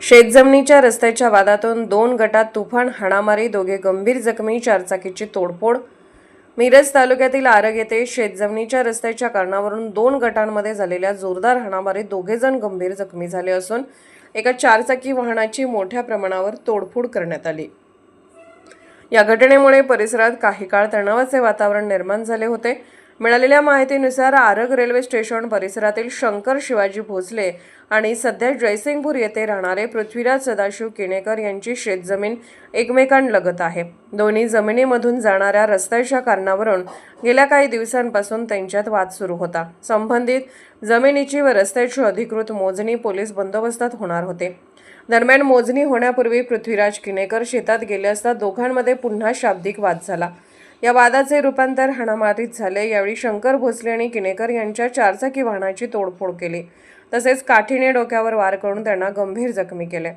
शेतजमिनीच्या रस्त्याच्या वादातून 2 गटात तुफान हाणामारी, दोघे गंभीर जखमी, चारचाकीची तोडफोड। मिरज तालुक्यातील आरग येथे शेतजमिनीच्या रस्त्याच्या कारणावरून 2 गटांमध्ये झालेल्या जोरदार हाणामारीत दोघे जण गंभीर जखमी झाले असून एका चारचाकी वाहनाची मोठ्या प्रमाणावर तोडफोड करण्यात आली। या घटनेमुळे परिसरात काही काळ तणावाचे वातावरण निर्माण झाले होते। मिळालेल्या माहितीनुसार आरग रेल्वे स्टेशन परिसरातील शंकर शिवाजी भोसले आणि सध्या जयसिंगपूर येथे राहणारे पृथ्वीराज सदाशिव किणेकर यांची शेतजमीन एकमेकांलगत आहे। दोन्ही जमिनीमधून जाणाऱ्या रस्त्याच्या कारणावरून गेल्या काही दिवसांपासून त्यांच्यात वाद सुरू होता। संबंधित जमिनीची व रस्त्याची अधिकृत मोजणी पोलीस बंदोबस्तात होणार होते। दरम्यान मोजणी होण्यापूर्वी पृथ्वीराज किणेकर शेतात गेले असता दोघांमध्ये पुन्हा शाब्दिक वाद झाला। या वादाचे रूपांतर हाणामारीत झाले। यावेळी शंकर भोसले आणि किणेकर यांच्या चारचाकी वाहनाची तोडफोड केली, तसेच काठीने डोक्यावर वार करून त्यांना गंभीर जखमी केले।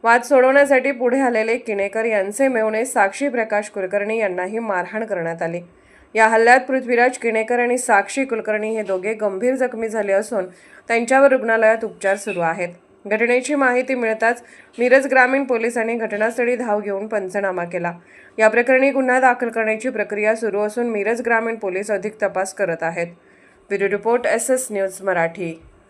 वाद सोडवण्यासाठी पुढे आलेले किणेकर यांचे मेव्हणे साक्षी प्रकाश कुलकर्णी यांनाही मारहाण करण्यात आली। या हल्ल्यात पृथ्वीराज किणेकर आणि साक्षी कुलकर्णी हे दोघे गंभीर जखमी झाले असून त्यांच्यावर रुग्णालयात उपचार सुरू आहेत। घटनेची माहिती मिळताच मिरज ग्रामीण पोलिसांनी घटनास्थळी धाव घेऊन पंचनामा केला। या प्रकरणी गुन्हा दाखल करण्याची प्रक्रिया सुरू असून मिरज ग्रामीण पोलीस अधिक तपास करत आहेत। Bureau report SS news Marathi.